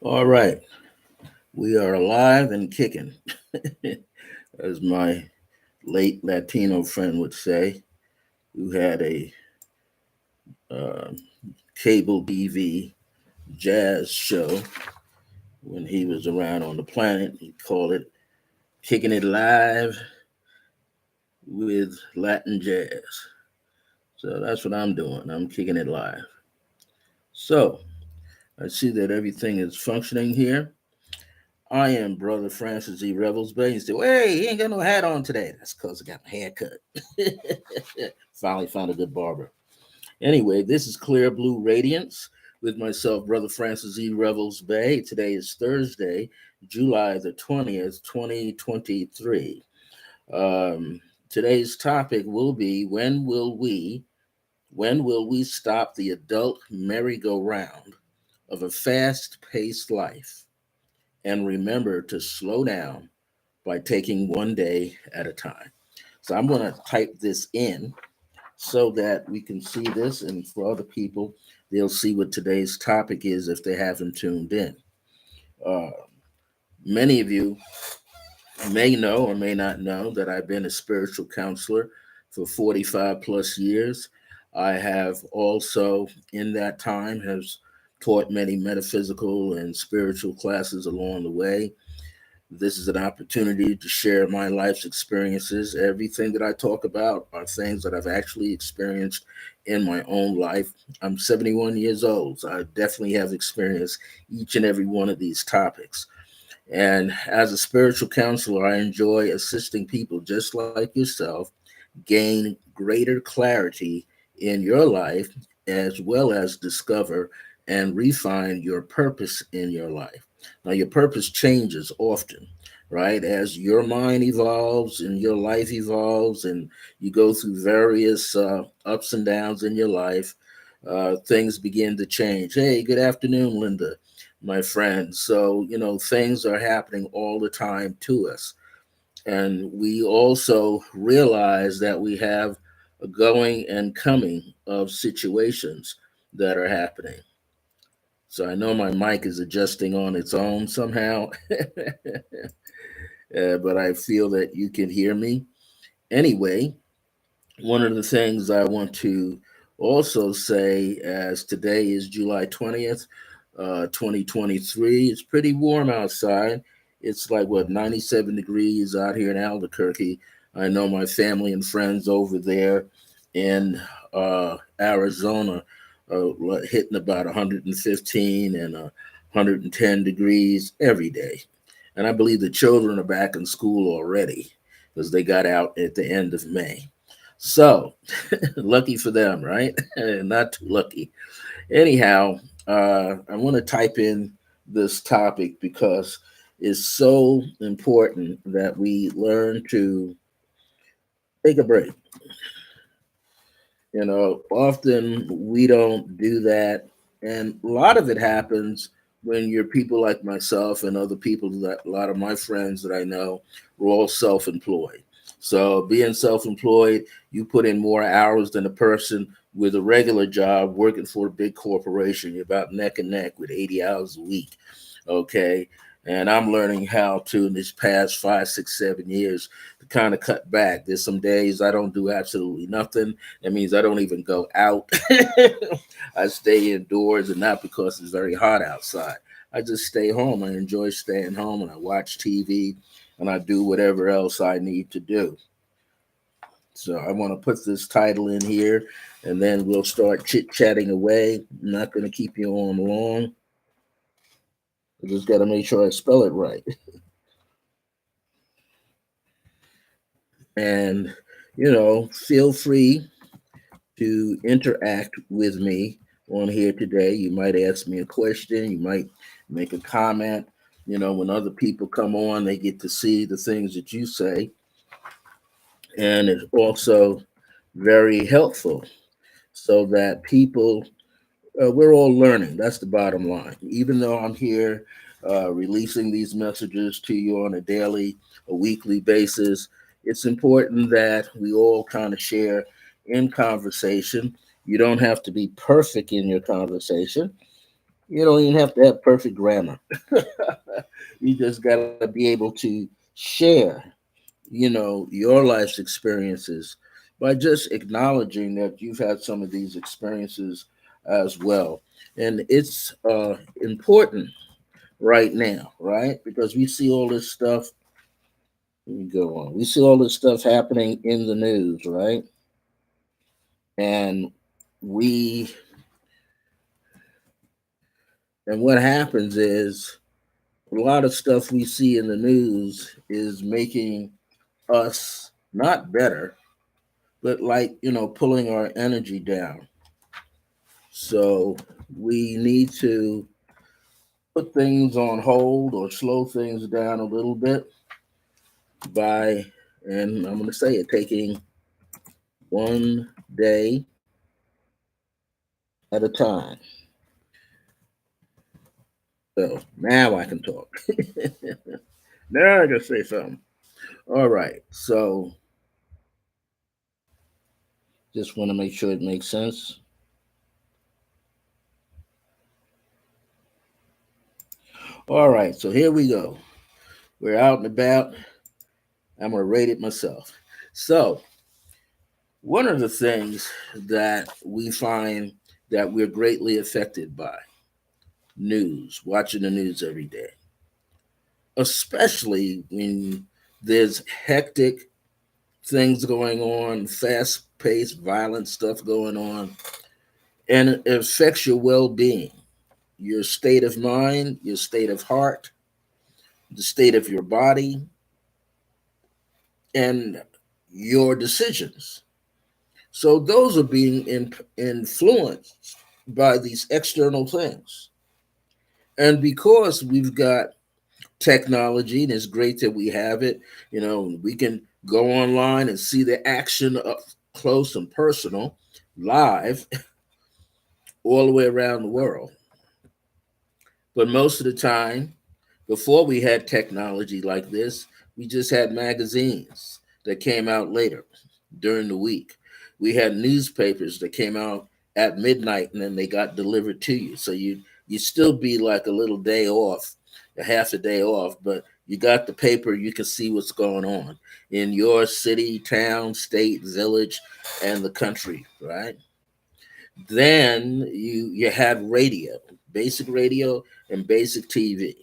All right, we are alive and kicking, as my late Latino friend would say, who had a uh, cable TV jazz show when he was around on the planet. He called it Kicking It Live with Latin Jazz. So that's what I'm doing. I'm kicking it live. So I see that everything is functioning here. I am Brother Francis E. Revels-Bey. He said, well, hey, he ain't got no hat on today. That's because I got my hair cut. Finally found a good barber. Anyway, this is Clear Blue Radiance with myself, Brother Francis E. Revels-Bey. Today is Thursday, July the 20th, 2023. Um, Today's topic will be when will we stop the adult merry-go-round of a fast-paced life and remember to slow down by taking one day at a time. So I'm going to type this in so that we can see this, and for other people, they'll see what today's topic is if they haven't tuned in. Uh, Many of you may know or may not know that I've been a spiritual counselor for 45 plus years. I have also, in that time, has taught many metaphysical and spiritual classes along the way. This is an opportunity to share my life's experiences. Everything that I talk about are things that I've actually experienced in my own life. I'm 71 years old, so I definitely have experienced each and every one of these topics. And as a spiritual counselor, I enjoy assisting people just like yourself gain greater clarity in your life, as well as discover and refine your purpose in your life. Now, your purpose changes often, right? As your mind evolves and your life evolves, and you go through various ups and downs in your life, things begin to change. Hey, good afternoon, Linda, my friend. So, things are happening all the time to us. And we also realize that we have a going and coming of situations that are happening. So I know my mic is adjusting on its own somehow, but I feel that you can hear me. Anyway, one of the things I want to also say, as today is July 20th, 2023, it's pretty warm outside. It's like, what, 97 degrees out here in Albuquerque. I know my family and friends over there in Arizona are hitting about 115 and 110 degrees every day. And I believe the children are back in school already because they got out at the end of May. So, lucky for them, right? Not too lucky. Anyhow, I want to type in this topic because it's so important that we learn to take a break. Often we don't do that. And a lot of it happens when you're people like myself and other people that a lot of my friends that I know were all self employed. So, being self employed, you put in more hours than a person with a regular job working for a big corporation. You're about neck and neck with 80 hours a week. Okay. And I'm learning how to, in this past 5, 6, 7 years, to kind of cut back. There's some days I don't do absolutely nothing. That means I don't even go out. I stay indoors, and not because it's very hot outside. I just stay home. I enjoy staying home, and I watch TV, and I do whatever else I need to do. So I want to put this title in here, and then we'll start chit chatting away. I'm not going to keep you on long. I just got to make sure I spell it right. And, feel free to interact with me on here today. You might ask me a question, you might make a comment. When other people come on, they get to see the things that you say. And it's also very helpful so that people, we're all learning. That's the bottom line. Even though I'm here releasing these messages to you on a daily, a weekly basis, it's important that we all kind of share in conversation. You don't have to be perfect in your conversation. You don't even have to have perfect grammar. You just got to be able to share, your life's experiences by just acknowledging that you've had some of these experiences as well. And it's important right now, right? Because we see all this stuff. Let me go on. We see all this stuff happening in the news, right? And we and what happens is a lot of stuff we see in the news is making us not better, but like, pulling our energy down. So we need to put things on hold or slow things down a little bit by, and I'm going to say it, taking one day at a time. So now I can talk. Now I can say something. All right. So just want to make sure it makes sense. All right. So here we go. We're out and about. I'm going to rate it myself. So, one of the things that we find that we're greatly affected by news, watching the news every day, especially when there's hectic things going on, fast paced, violent stuff going on, and it affects your well being, your state of mind, your state of heart, the state of your body, and your decisions. So those are being influenced by these external things. And because we've got technology, and it's great that we have it, we can go online and see the action up close and personal, live, all the way around the world. But most of the time, before we had technology like this, we just had magazines that came out later during the week. We had newspapers that came out at midnight and then they got delivered to you. So you still be like a little day off, a half a day off, but you got the paper, you can see what's going on in your city, town, state, village, and the country, right? Then you had radio, basic radio and basic TV.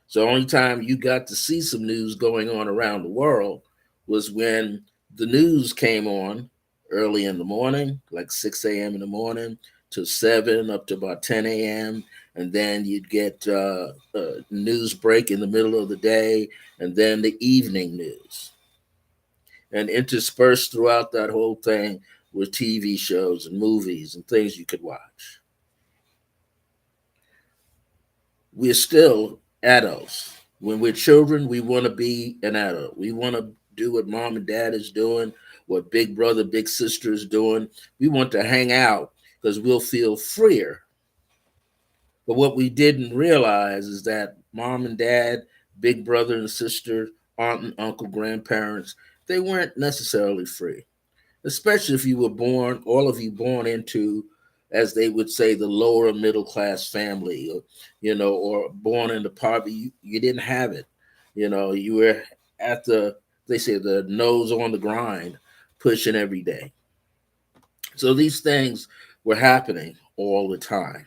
So the only time you got to see some news going on around the world was when the news came on early in the morning, like 6 a.m. in the morning to 7 up to about 10 a.m. And then you'd get news break in the middle of the day and then the evening news. And interspersed throughout that whole thing were TV shows and movies and things you could watch. We're still adults. When we're children, we want to be an adult. We want to do what mom and dad is doing, what big brother, big sister is doing. We want to hang out because we'll feel freer. But what we didn't realize is that mom and dad, big brother and sister, aunt and uncle, grandparents, they weren't necessarily free, especially if you were born, all of you born into, as they would say, the lower middle class family, or born into poverty. You didn't have it. You were at they say, the nose on the grind, pushing every day. So these things were happening all the time.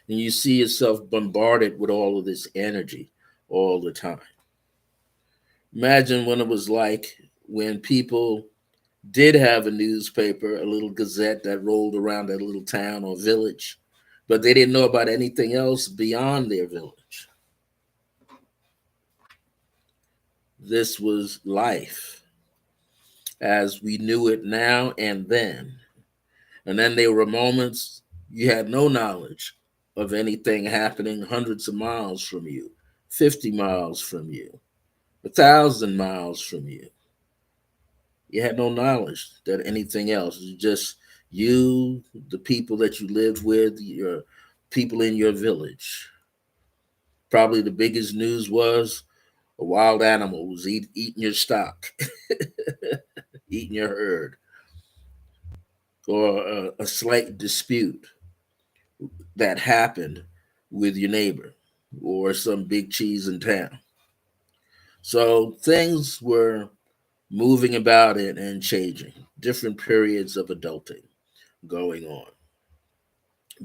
And you see yourself bombarded with all of this energy all the time. Imagine when it was like when people did have a newspaper, a little gazette that rolled around that little town or village, but they didn't know about anything else beyond their village. This was life as we knew it now and then. And then there were moments you had no knowledge of anything happening hundreds of miles from you, 50 miles from you, 1,000 miles from you. You had no knowledge that anything else. It's just you, the people that you lived with, your people in your village. Probably the biggest news was a wild animal was eating your stock, eating your herd, or a slight dispute. that happened with your neighbor or some big cheese in town. So things were moving about it and changing, different periods of adulting going on,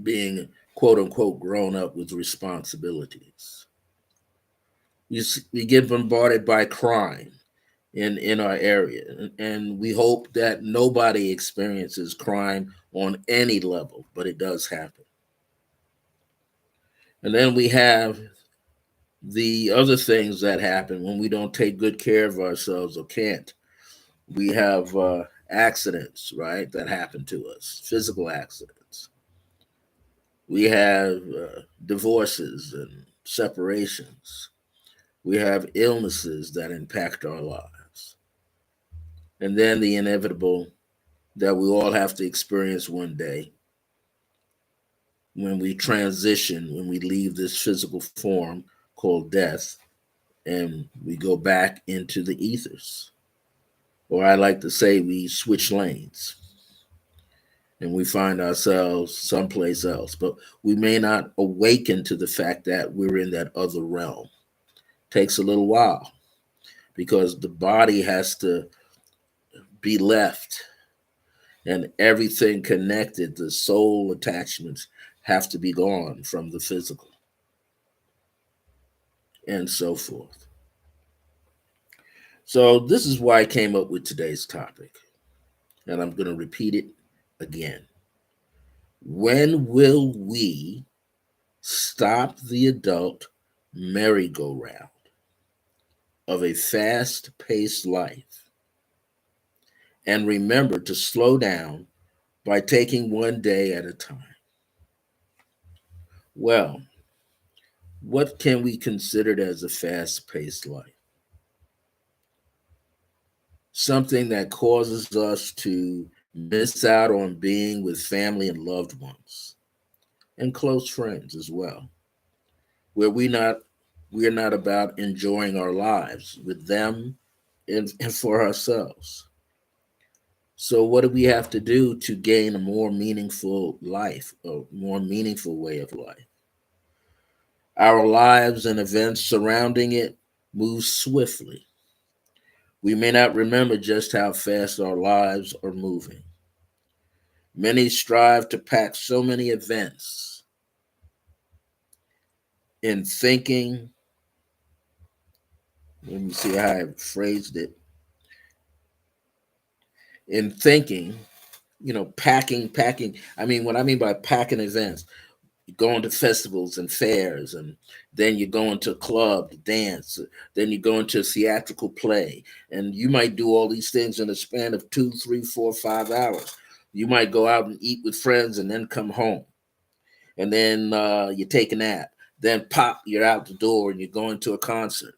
being quote unquote grown up with responsibilities. We get bombarded by crime in our area, and we hope that nobody experiences crime on any level, but it does happen. And then we have the other things that happen when we don't take good care of ourselves or can't. We have accidents, right, that happen to us, physical accidents. We have divorces and separations. We have illnesses that impact our lives. And then the inevitable that we all have to experience one day when we transition, when we leave this physical form called death and we go back into the ethers. Or I like to say we switch lanes and we find ourselves someplace else. But we may not awaken to the fact that we're in that other realm. It takes a little while because the body has to be left and everything connected, the soul attachments have to be gone from the physical and so forth. So, this is why I came up with today's topic, and I'm going to repeat it again. When will we stop the adult merry-go-round of a fast paced life and remember to slow down by taking one day at a time? Well, what can we consider as a fast paced life? Something that causes us to miss out on being with family and loved ones and close friends as well, where we're not about enjoying our lives with them and for ourselves. So what do we have to do to gain a more meaningful life, a more meaningful way of life? Our lives and events surrounding it move swiftly. We may not remember just how fast our lives are moving. Many strive to pack so many events in thinking. Let me see how I phrased it. In thinking, packing. I mean, what I mean by packing events, you're going to festivals and fairs, and then you're going to a club to dance, then you go into a theatrical play, and you might do all these things in a span of 2, 3, 4, 5 hours. You might go out and eat with friends and then come home, and then you take a nap. Then pop, you're out the door and you're going to a concert,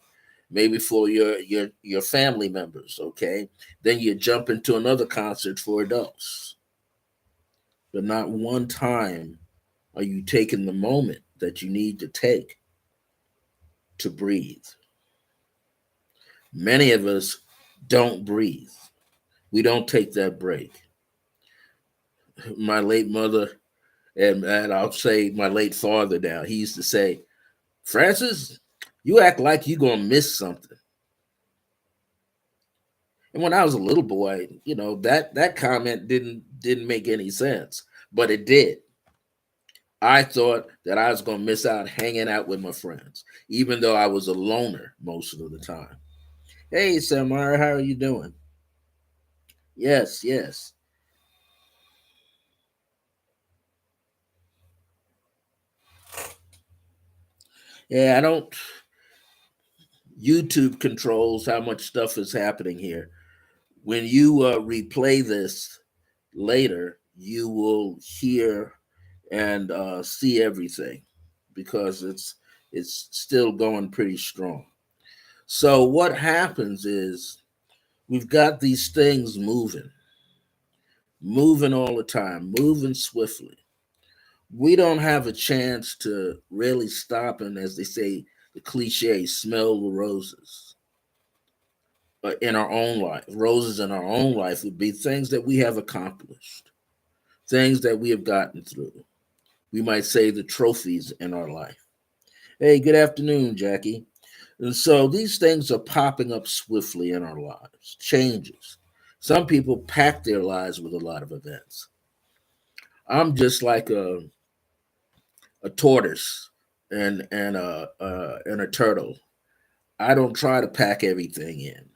maybe for your family members. Okay, then you jump into another concert for adults, but not one time are you taking the moment that you need to take to breathe. Many of us don't breathe. We don't take that break. My late mother and I'll say my late father now, he used to say, Francis, you act like you're gonna miss something. And when I was a little boy, that comment didn't make any sense, but it did. I thought that I was gonna miss out hanging out with my friends, even though I was a loner most of the time. Hey, Samara, how are you doing? Yes, yes. Yeah, I don't. YouTube controls how much stuff is happening here. When you replay this later, you will hear and see everything because it's still going pretty strong. So what happens is we've got these things moving all the time, moving swiftly. We don't have a chance to really stop and, as they say, the cliche, smell the roses in our own life. Roses in our own life would be things that we have accomplished, things that we have gotten through. We might say the trophies in our life. Hey, good afternoon, Jackie. And so these things are popping up swiftly in our lives, changes. Some people pack their lives with a lot of events. I'm just like a tortoise and a turtle. I don't try to pack everything in.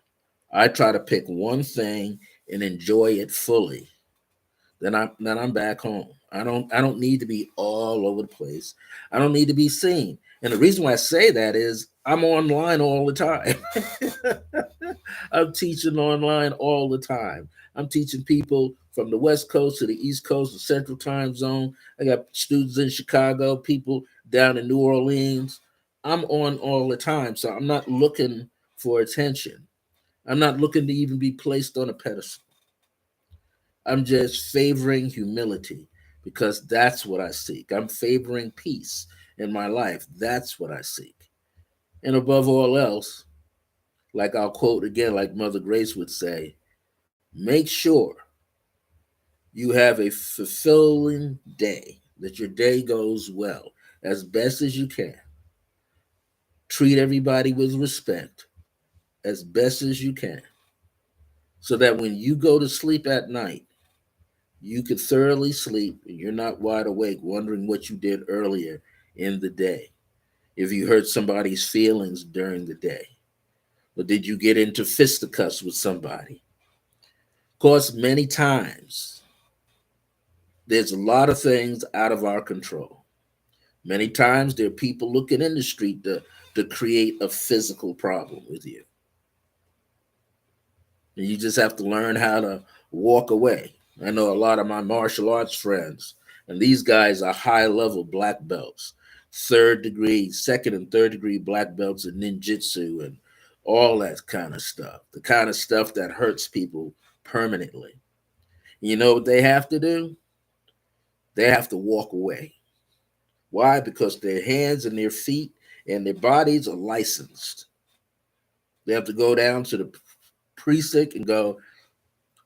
I try to pick one thing and enjoy it fully. Then I'm back home. I don't need to be all over the place. I don't need to be seen. And the reason why I say that is I'm online all the time. I'm teaching online all the time. I'm teaching people from the West Coast to the East Coast, the Central Time Zone. I got students in Chicago, people down in New Orleans. I'm on all the time. So I'm not looking for attention. I'm not looking to even be placed on a pedestal. I'm just favoring humility because that's what I seek. I'm favoring peace in my life. That's what I seek. And above all else, like I'll quote again, like Mother Grace would say, make sure you have a fulfilling day, that your day goes well as best as you can. Treat everybody with respect as best as you can so that when you go to sleep at night, you could thoroughly sleep and you're not wide awake wondering what you did earlier in the day. If you hurt somebody's feelings during the day, or did you get into fisticuffs with somebody? Of course, many times there's a lot of things out of our control. Many times there are people looking in the street to create a physical problem with you. And you just have to learn how to walk away. I know a lot of my martial arts friends, and these guys are high level black belts, third degree, second and third degree black belts in ninjutsu and all that kind of stuff. The kind of stuff that hurts people permanently. You know what they have to do? They have to walk away. Why? Because their hands and their feet and their bodies are licensed. They have to go down to the precinct and go,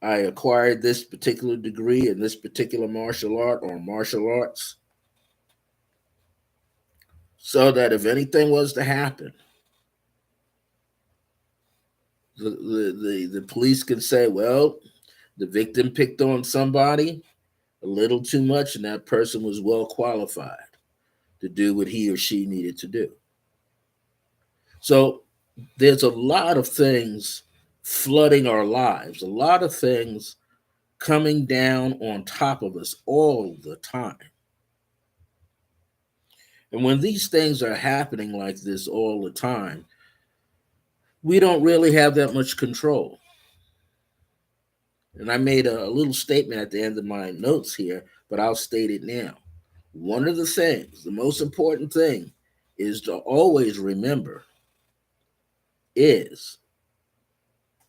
I acquired this particular degree in this particular martial art or martial arts so that if anything was to happen, the police can say, well, the victim picked on somebody a little too much and that person was well qualified to do what he or she needed to do. So there's a lot of things flooding our lives, a lot of things coming down on top of us all the time. And when these things are happening like this all the time, we don't really have that much control. And I made a little statement at the end of my notes here, but I'll state it now. One of the things, the most important thing, is to always remember is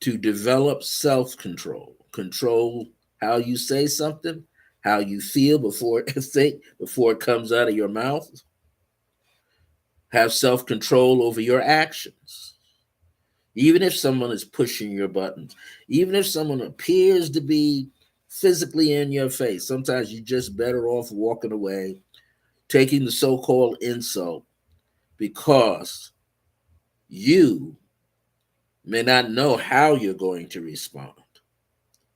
to develop self control. Control how you say something, how you feel before it comes out of your mouth. Have self control over your actions. Even if someone is pushing your buttons, even if someone appears to be physically in your face, sometimes you're just better off walking away, taking the so called insult because you may not know how you're going to respond.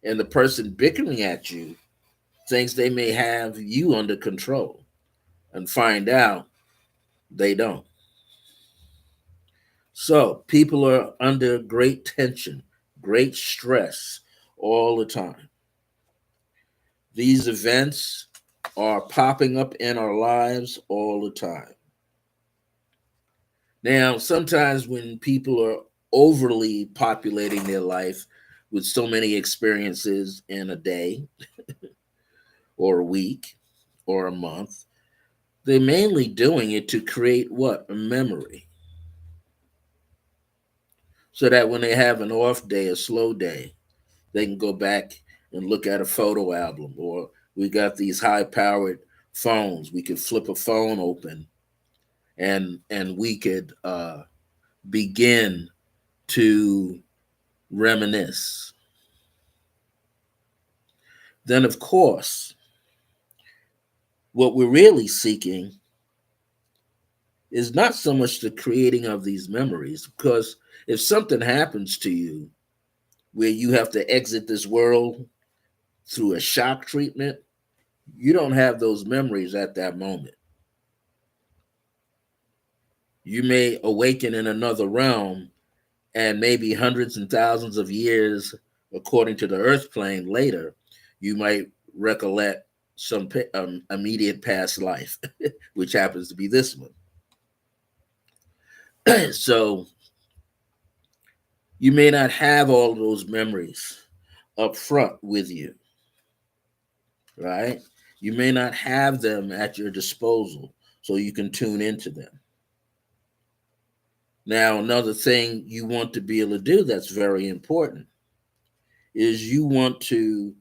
And the person bickering at you thinks they may have you under control and find out they don't. So people are under great tension, great stress all the time. These events are popping up in our lives all the time. Now, sometimes when people are overly populating their life with so many experiences in a day or a week or a month, they're mainly doing it to create what? A memory. So that when they have an off day, a slow day, they can go back and look at a photo album. Or we got these high powered phones. We could flip a phone open and we could begin to reminisce. Then, of course, What we're really seeking is not so much the creating of these memories, because if something happens to you where you have to exit this world through a shock treatment, you don't have those memories at that moment. You may awaken in another realm, and maybe hundreds and thousands of years, according to the earth plane later, you might recollect some immediate past life, which happens to be this one. So you may not have all those memories up front with you, right? You may not have them at your disposal so you can tune into them. Now, another thing you want to be able to do that's very important is you want to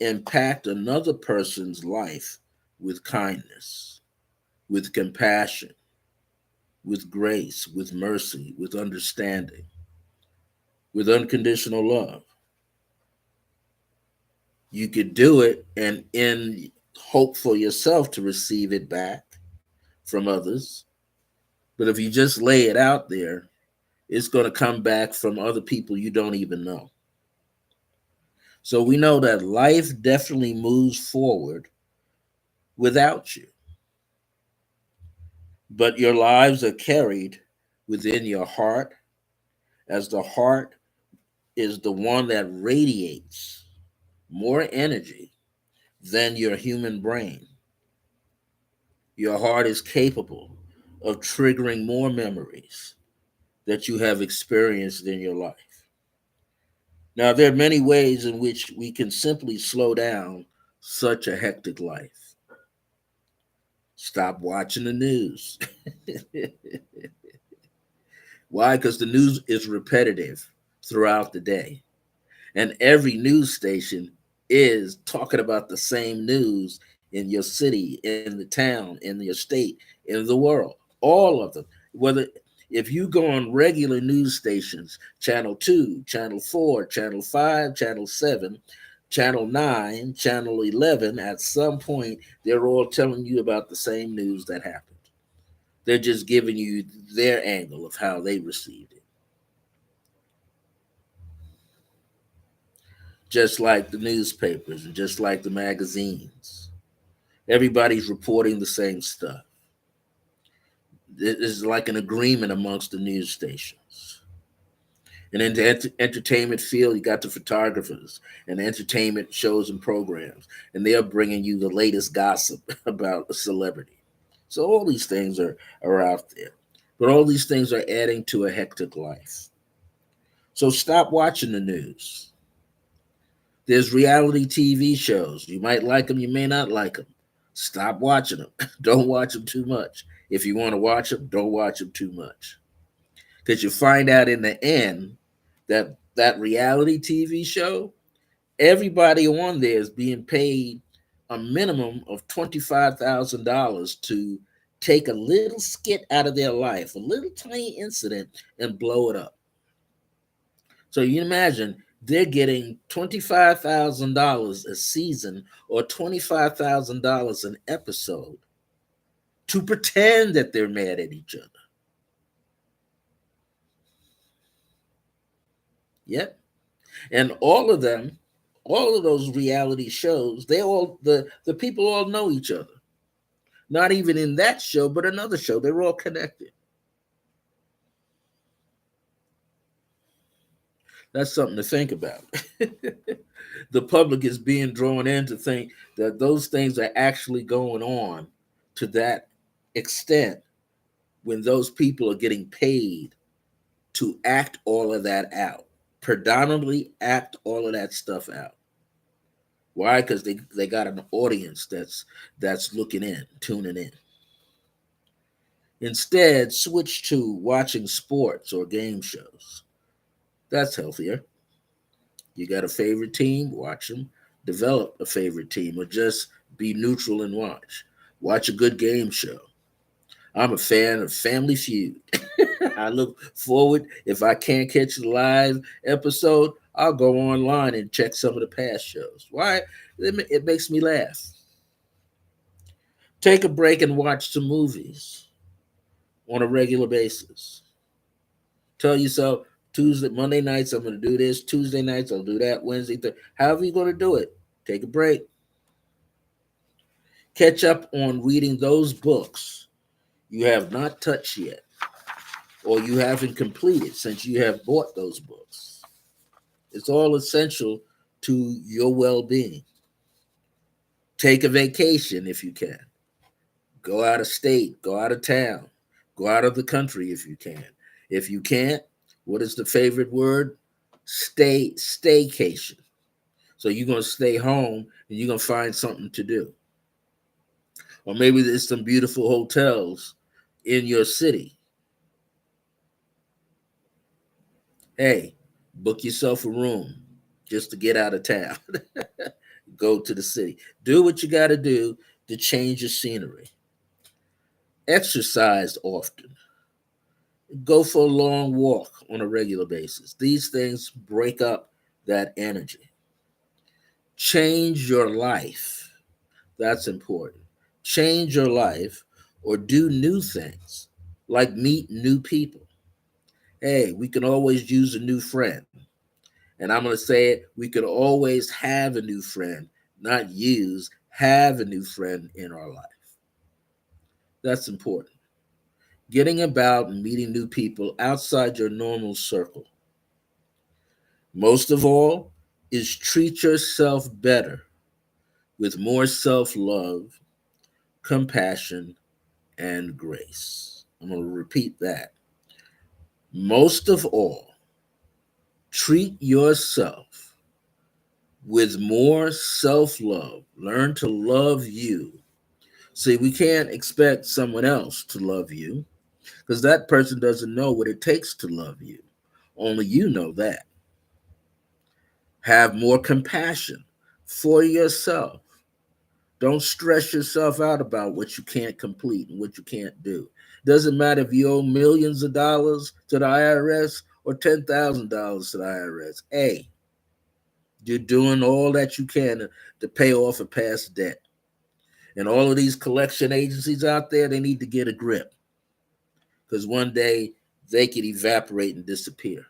impact another person's life with kindness, with compassion, with grace, with mercy, with understanding, with unconditional love. You could do it and in hope for yourself to receive it back from others. But if you just lay it out there, it's going to come back from other people you don't even know. So we know that life definitely moves forward without you. But your lives are carried within your heart, as the heart is the one that radiates more energy than your human brain. Your heart is capable of triggering more memories that you have experienced in your life. Now, there are many ways in which we can simply slow down such a hectic life. Stop watching the news. Why? Because the news is repetitive throughout the day. And every news station is talking about the same news in your city, in the town, in your state, in the world. All of them. Whether if you go on regular news stations, channel 2, channel 4, channel 5, channel 7, channel 9, channel 11, at some point they're all telling you about the same news that happened. They're just giving you their angle of how they received it. Just like the newspapers and just like the magazines. Everybody's reporting the same stuff. It's like an agreement amongst the news stations. And in the entertainment field, you got the photographers and entertainment shows and programs, and they're bringing you the latest gossip about a celebrity. So all these things are out there. But all these things are adding to a hectic life. So stop watching the news. There's reality TV shows. You might like them, you may not like them. Stop watching them. Don't watch them too much. If you want to watch them, don't watch them too much. Because you find out in the end that that reality TV show, everybody on there is being paid a minimum of $25,000 to take a little skit out of their life, a little tiny incident, and blow it up. So you imagine they're getting $25,000 a season or $25,000 an episode to pretend that they're mad at each other. Yep. And all of them, all of those reality shows, they all the people all know each other. Not even in that show, but another show. They're all connected. That's something to think about. The public is being drawn in to think that those things are actually going on to that extent when those people are getting paid to act all of that out, predominantly act all of that stuff out. Why? Because they got an audience that's looking in, tuning in. Instead, switch to watching sports or game shows. That's healthier. You got a favorite team, watch them. Develop a favorite team, or just be neutral and watch. Watch a good game show. I'm a fan of Family Feud. I look forward, if I can't catch the live episode, I'll go online and check some of the past shows. Why? It makes me laugh. Take a break and watch some movies on a regular basis. Tell yourself Tuesday, Monday nights, I'm going to do this. Tuesday nights, I'll do that. Wednesday, however you're going to do it. Take a break. Catch up on reading those books you have not touched yet or you haven't completed since you have bought those books. It's all essential to your well being. Take a vacation if you can. Go out of state, go out of town, go out of the country if you can. If you can't, what is the favorite word? Staycation. So you're going to stay home and you're going to find something to do. Or maybe there's some beautiful hotels in your city. Hey, book yourself a room just to get out of town. Go to the city. Do what you got to do to change your scenery. Exercise often. Go for a long walk on a regular basis. These things break up that energy. Change your life. That's important. Change your life or do new things, like meet new people. Hey, we can always use a new friend. And I'm going to say it, we could always have a new friend, not use, have a new friend in our life. That's important. Getting about and meeting new people outside your normal circle. Most of all is treat yourself better with more self love, compassion, and grace. I'm going to repeat that. Most of all, treat yourself with more self love. Learn to love you. See, we can't expect someone else to love you because that person doesn't know what it takes to love you. Only you know that. Have more compassion for yourself. Don't stress yourself out about what you can't complete and what you can't do. Doesn't matter if you owe millions of dollars to the IRS or $10,000 to the IRS. Hey, you're doing all that you can to pay off a past debt. And all of these collection agencies out there, they need to get a grip because one day they could evaporate and disappear.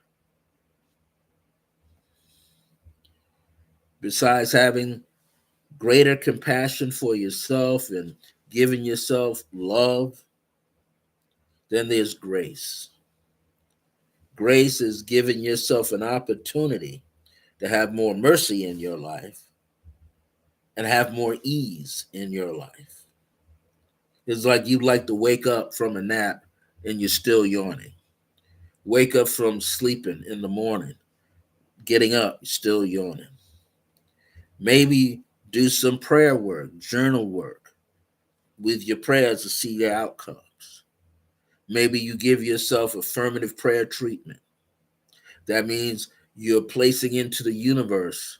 Besides having greater compassion for yourself and giving yourself love, then there's grace. Grace is giving yourself an opportunity to have more mercy in your life and have more ease in your life. It's like you'd like to wake up from a nap and you're still yawning. Wake up from sleeping in the morning, getting up, still yawning. Maybe do some prayer work, journal work with your prayers to see your outcomes. Maybe you give yourself affirmative prayer treatment. That means you're placing into the universe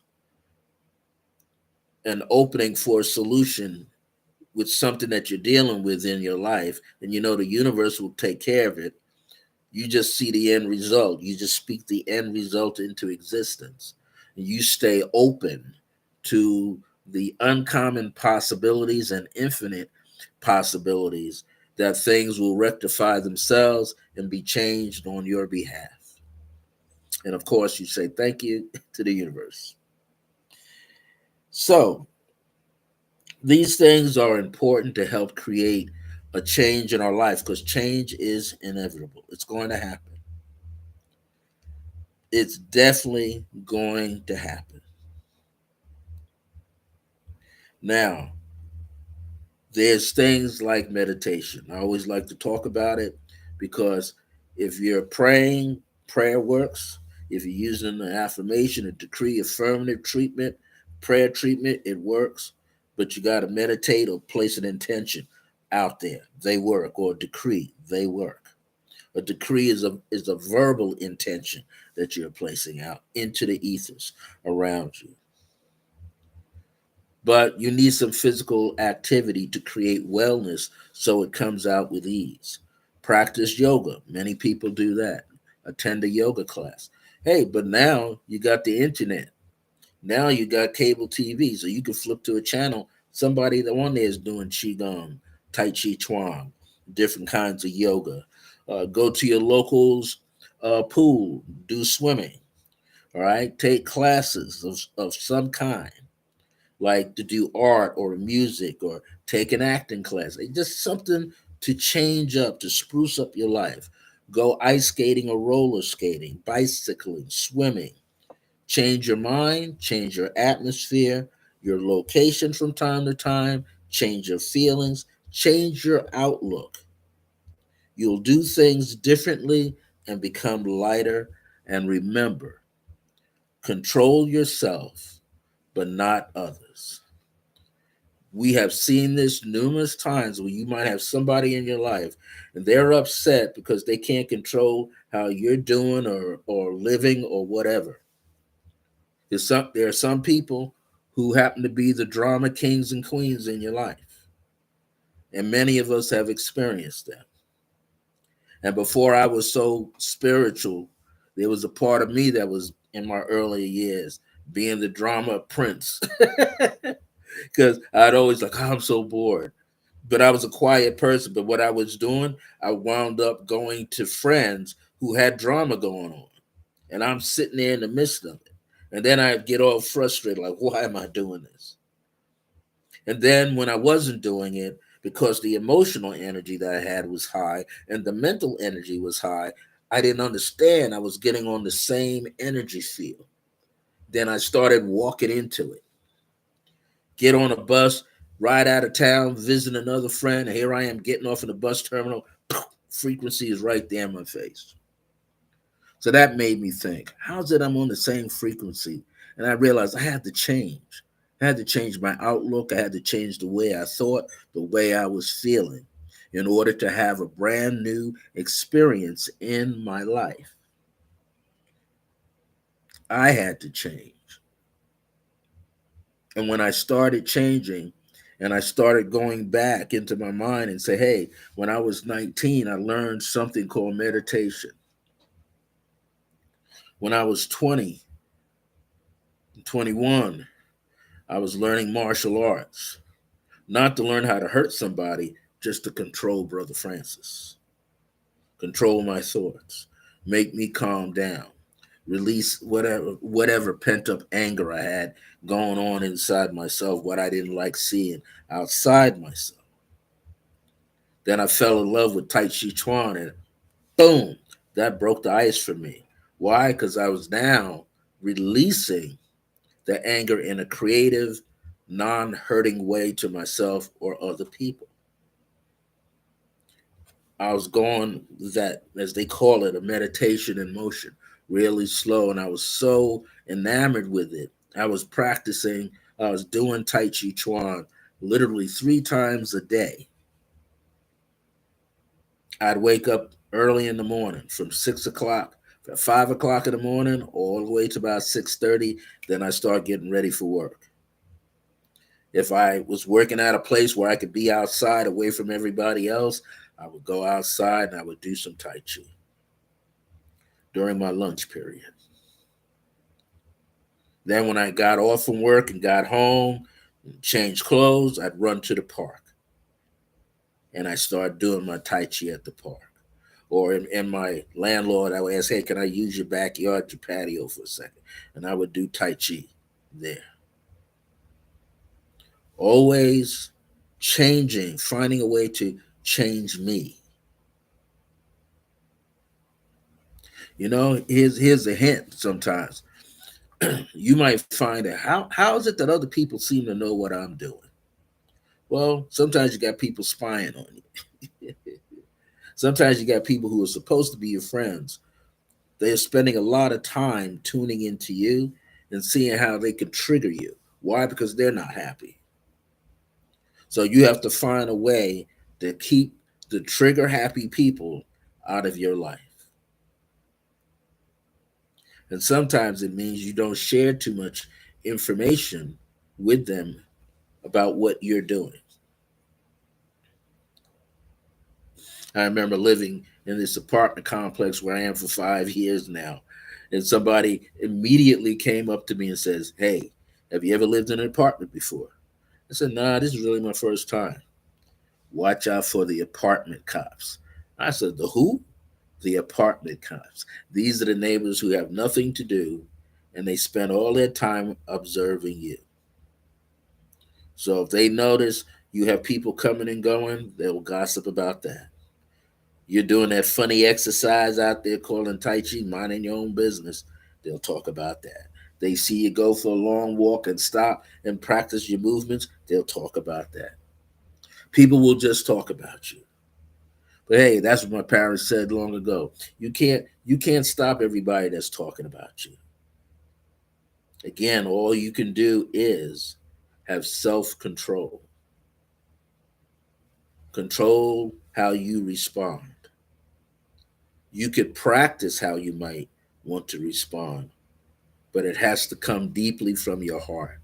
an opening for a solution with something that you're dealing with in your life, and you know the universe will take care of it. You just see the end result. You just speak the end result into existence. And you stay open to the uncommon possibilities and infinite possibilities that things will rectify themselves and be changed on your behalf. And of course, you say thank you to the universe. So, these things are important to help create a change in our life because change is inevitable. It's going to happen. It's definitely going to happen. Now, there's things like meditation. I always like to talk about it because if you're praying, prayer works. If you're using an affirmation, a decree, affirmative treatment, prayer treatment, it works. But you got to meditate or place an intention out there. They work. Or a decree, they work. A decree is a verbal intention that you're placing out into the ethers around you. But you need some physical activity to create wellness so it comes out with ease. Practice yoga. Many people do that. Attend a yoga class. Hey, but now you got the internet. Now you got cable TV, so you can flip to a channel. Somebody that on there is doing qigong, Tai Chi Chuan, different kinds of yoga. Go to your local's pool, do swimming. All right, take classes of some kind, like to do art or music or take an acting class. Just something to change up, to spruce up your life. Go ice skating or roller skating, bicycling, swimming. Change your mind, change your atmosphere, your location from time to time, change your feelings, change your outlook. You'll do things differently and become lighter. And remember, control yourself, but not others. We have seen this numerous times where you might have somebody in your life and they're upset because they can't control how you're doing or living or whatever. There are some people who happen to be the drama kings and queens in your life, and many of us have experienced them. And before I was so spiritual, there was a part of me that was in my earlier years being the drama prince because I'd always like, oh, I'm so bored. But I was a quiet person. But what I was doing, I wound up going to friends who had drama going on, and I'm sitting there in the midst of it. And then I get all frustrated, like, why am I doing this? And then when I wasn't doing it, because the emotional energy that I had was high and the mental energy was high, I didn't understand I was getting on the same energy field. Then I started walking into it. Get on a bus, ride out of town, visit another friend, and here I am getting off in the bus terminal. Frequency is right there in my face. So that made me think, how's it I'm on the same frequency? And I realized I had to change. I had to change my outlook. I had to change the way I thought, the way I was feeling in order to have a brand new experience in my life. I had to change. And when I started changing and I started going back into my mind and say, hey, when I was 19, I learned something called meditation. When I was 20, 21, I was learning martial arts, not to learn how to hurt somebody, just to control Brother Francis, control my thoughts, make me calm down, release whatever pent up anger I had going on inside myself, what I didn't like seeing outside myself. Then I fell in love with Tai Chi Chuan, and boom, that broke the ice for me. Why? Because I was now releasing the anger in a creative, non hurting way to myself or other people. I was going that, as they call it, a meditation in motion, really slow. And I was so enamored with it. I was practicing, I was doing Tai Chi Chuan literally 3 times a day. I'd wake up early in the morning from 6 o'clock, 5 o'clock in the morning, all the way to about 6:30. Then I start getting ready for work. If I was working at a place where I could be outside away from everybody else, I would go outside and I would do some Tai Chi during my lunch period. Then when I got off from work and got home, and changed clothes, I'd run to the park and I started doing my Tai Chi at the park. Or in my landlord, I would ask, hey, can I use your backyard, your patio for a second? And I would do Tai Chi there. Always changing, finding a way to change me. You know, here's a hint sometimes. You might find that how is it that other people seem to know what I'm doing? Well, sometimes you got people spying on you. Sometimes you got people who are supposed to be your friends. They're spending a lot of time tuning into you and seeing how they can trigger you. Why? Because they're not happy. So you have to find a way to keep the trigger happy people out of your life. And sometimes it means you don't share too much information with them about what you're doing. I remember living in this apartment complex where I am for 5 years now. And somebody immediately came up to me and says, hey, have you ever lived in an apartment before? I said, nah, this is really my first time. Watch out for the apartment cops. I said, the who? The apartment cops. These are the neighbors who have nothing to do and they spend all their time observing you. So if they notice you have people coming and going, they'll gossip about that. You're doing that funny exercise out there calling Tai Chi, minding your own business, they'll talk about that. They see you go for a long walk and stop and practice your movements, they'll talk about that. People will just talk about you. But hey, that's what my parents said long ago. You can't stop everybody that's talking about you. Again, all you can do is have self-control. Control how you respond. You could practice how you might want to respond, but it has to come deeply from your heart.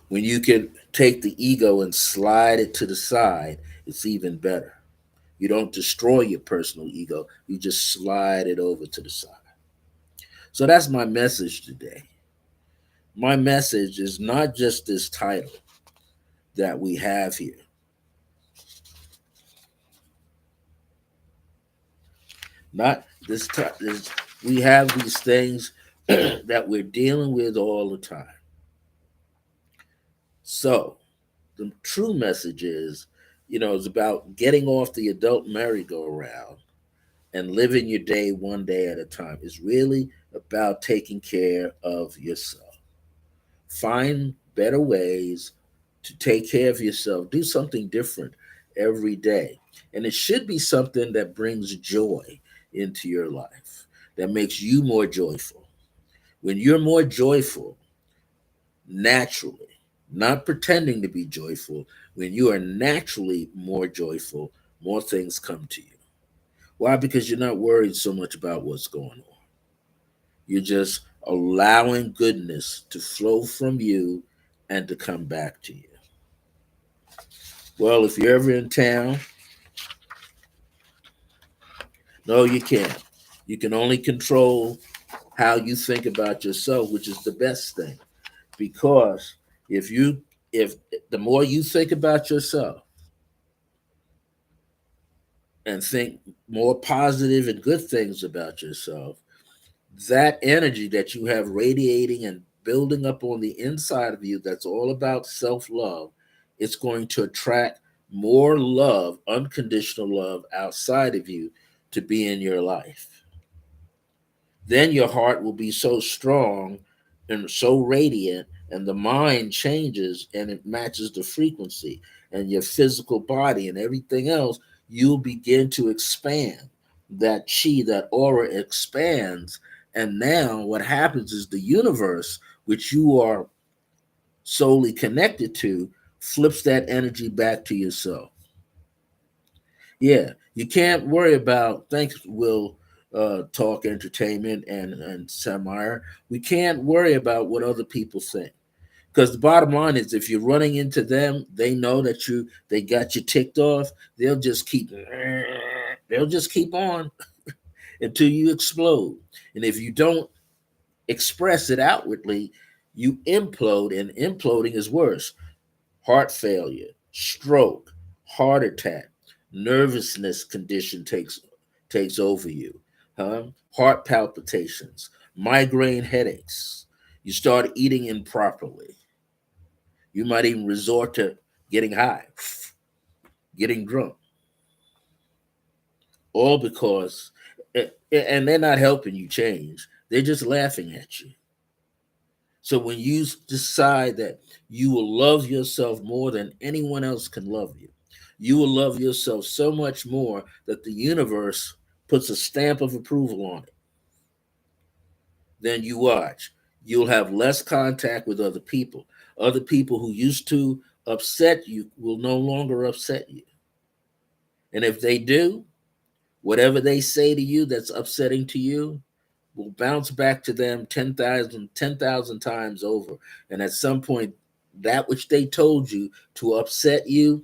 When you can take the ego and slide it to the side, it's even better. You don't destroy your personal ego, you just slide it over to the side. So that's my message today. My message is not just this title that we have here, not this we have these things that we're dealing with all the time. So the true message is, it's about getting off the adult merry-go-round and living your day one day at a time. It's really about taking care of yourself. Find better ways to take care of yourself. Do something different every day. And it should be something that brings joy into your life, that makes you more joyful. When you're more joyful, naturally, not pretending to be joyful, when you are naturally more joyful, more things come to you. Why? Because you're not worried so much about what's going on. You're just allowing goodness to flow from you and to come back to you. Well, if you're ever in town, no, you can't. You can only control how you think about yourself, which is the best thing. Because if you if the more you think about yourself and think more positive and good things about yourself, that energy that you have radiating and building up on the inside of you, that's all about self-love, it's going to attract more love, unconditional love outside of you to be in your life. Then your heart will be so strong and so radiant, and the mind changes and it matches the frequency, and your physical body and everything else, you'll begin to expand. That chi, that aura expands. And now what happens is the universe, which you are solely connected to, flips that energy back to yourself. Yeah, you can't worry about. Thanks, Will. Talk entertainment and Samire. We can't worry about what other people think, because the bottom line is, if you're running into them, they know that they got you ticked off. They'll just keep on until you explode. And if you don't express it outwardly, you implode, and imploding is worse. Heart failure, stroke, heart attack, nervousness condition takes over you, huh? Heart palpitations, migraine headaches. You start eating improperly. You might even resort to getting high, getting drunk, all because, and they're not helping you change. They're just laughing at you. So when you decide that you will love yourself more than anyone else can love you, you will love yourself so much more that the universe puts a stamp of approval on it. Then you watch. You'll have less contact with other people. Other people who used to upset you will no longer upset you. And if they do, whatever they say to you that's upsetting to you, will bounce back to them 10,000 times over. And at some point, that which they told you to upset you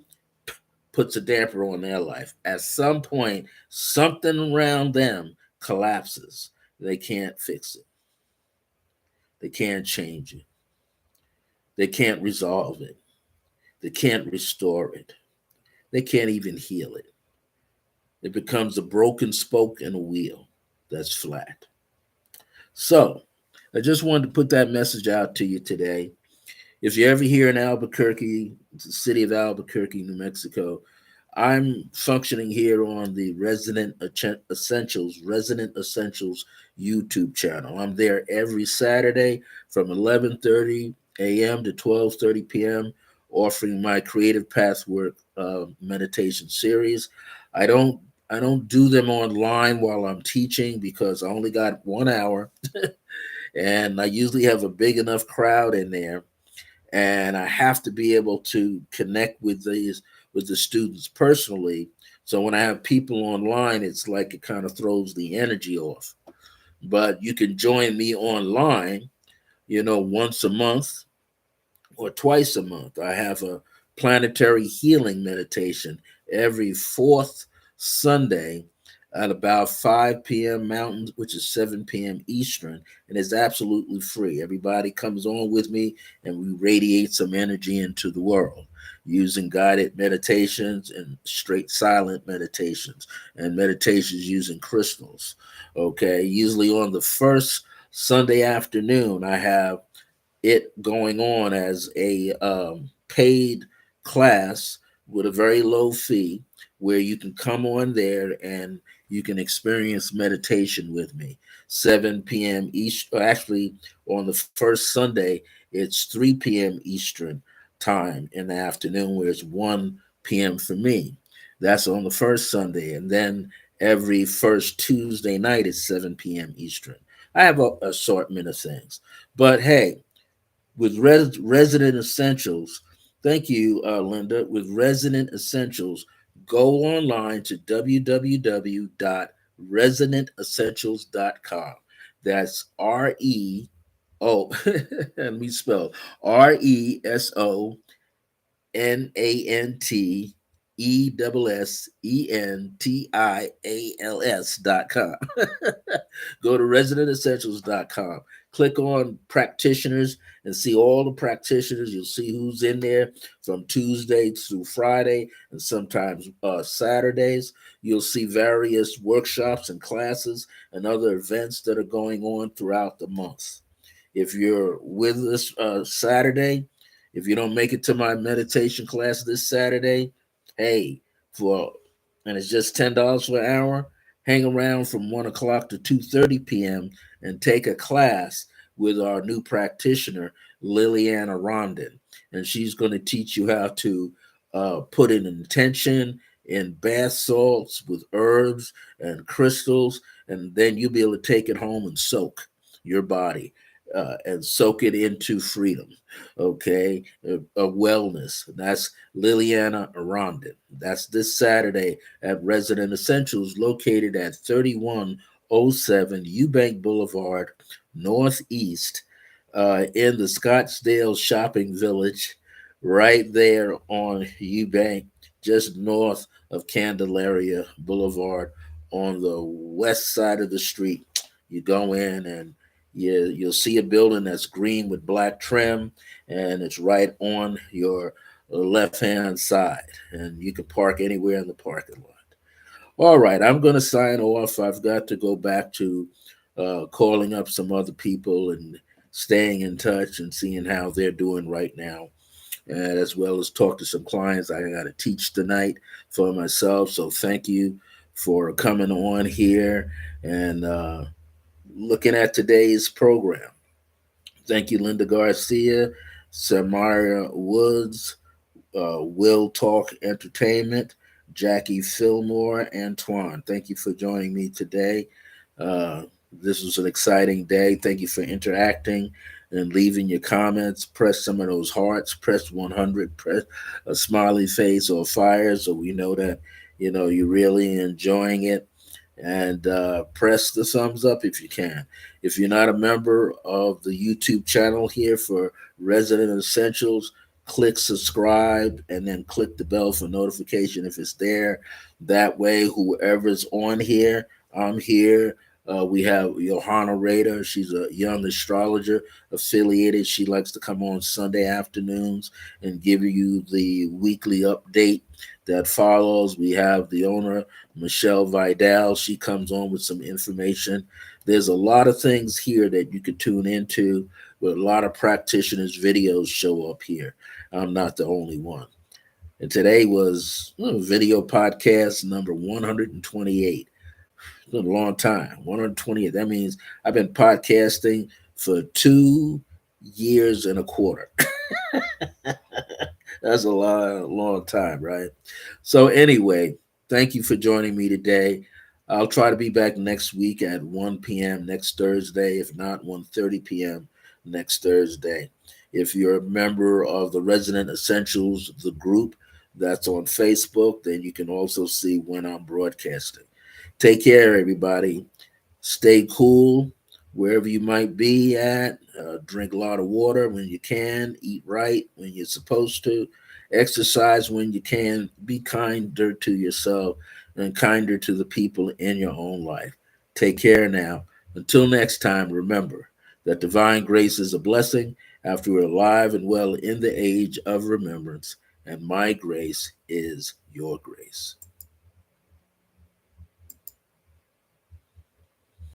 puts a damper on their life. At some point, something around them collapses. They can't fix it, they can't change it, they can't resolve it, They can't restore it. They can't even heal it. It becomes a broken spoke in a wheel that's flat. So, I just wanted to put that message out to you today. If you're ever here in Albuquerque, the city of Albuquerque, New Mexico, I'm functioning here on the Resonant Essentials YouTube channel. I'm there every Saturday from 11:30 a.m. to 12:30 p.m., offering my Creative Pathwork meditation series. I don't I don't do them online while I'm teaching because I only got 1 hour, and I usually have a big enough crowd in there, and I have to be able to connect with the students personally. So when I have people online, it's like it kind of throws the energy off. But you can join me online, once a month or twice a month. I have a planetary healing meditation every fourth Sunday at about 5 p.m. Mountain, which is 7 p.m. Eastern, and it's absolutely free. Everybody comes on with me, and we radiate some energy into the world using guided meditations and straight silent meditations and meditations using crystals. Okay, usually on the first Sunday afternoon, I have it going on as a paid class with a very low fee where you can come on there and you can experience meditation with me. 7 p.m. East, actually, on the first Sunday, it's 3 p.m. Eastern time in the afternoon, where it's 1 p.m. for me. That's on the first Sunday. And then every first Tuesday night is 7 p.m. Eastern. I have a assortment of things. But hey, with Resident Essentials. Thank you, Linda. With Resident Essentials, go online to www.resonantessentials.com. That's REO, and we spell RESONANTESSENTIALS.com. Go to residentessentials.com. Click on practitioners and see all the practitioners. You'll see who's in there from Tuesday through Friday and sometimes Saturdays. You'll see various workshops and classes and other events that are going on throughout the month. If you're with us Saturday, if you don't make it to my meditation class this Saturday, hey, for and it's just $10 for an hour, hang around from 1 o'clock to 2:30 p.m. and take a class with our new practitioner, Liliana Rondon. And she's going to teach you how to put an intention in bath salts with herbs and crystals, and then you'll be able to take it home and soak your body and soak it into freedom, okay, of wellness. That's Liliana Rondon. That's this Saturday at Resident Essentials, located at 3107 Eubank Boulevard, Northeast, in the Scottsdale Shopping Village, right there on Eubank, just north of Candelaria Boulevard on the west side of the street. You go in and you'll see a building that's green with black trim, and it's right on your left hand side. And you can park anywhere in the parking lot. All right, I'm going to sign off. I've got to go back to calling up some other people and staying in touch and seeing how they're doing right now, and as well as talk to some clients I got to teach tonight for myself. So thank you for coming on here and looking at today's program. Thank you, Linda Garcia, Samara Woods, Will Talk Entertainment, Jackie Fillmore, Antoine. Thank you for joining me today. Uh, this was an exciting day. Thank you for interacting and leaving your comments. Press some of those hearts. Press 100. Press a smiley face or fire, so we know that you're really enjoying it. And press the thumbs up if you can. If you're not a member of the YouTube channel here for Resident Essentials, click subscribe and then click the bell for notification if it's there. That way, whoever's on here, I'm here. We have Johanna Rader. She's a young astrologer affiliated. She likes to come on Sunday afternoons and give you the weekly update that follows. We have the owner, Michelle Vidal. She comes on with some information. There's a lot of things here that you could tune into, but a lot of practitioners' videos show up here. I'm not the only one. And today was video podcast number 128. It's been a long time. 128. That means I've been podcasting for 2 years and a quarter. That's a long time, right? So anyway, thank you for joining me today. I'll try to be back next week at 1 p.m. next Thursday, if not 1:30 p.m. next Thursday. If you're a member of the Resonant Essentials, the group that's on Facebook, then you can also see when I'm broadcasting. Take care, everybody. Stay cool wherever you might be at. Drink a lot of water when you can. Eat right when you're supposed to. Exercise when you can. Be kinder to yourself and kinder to the people in your own life. Take care now. Until next time, remember that divine grace is a blessing after we're alive and well in the age of remembrance, and my grace is your grace.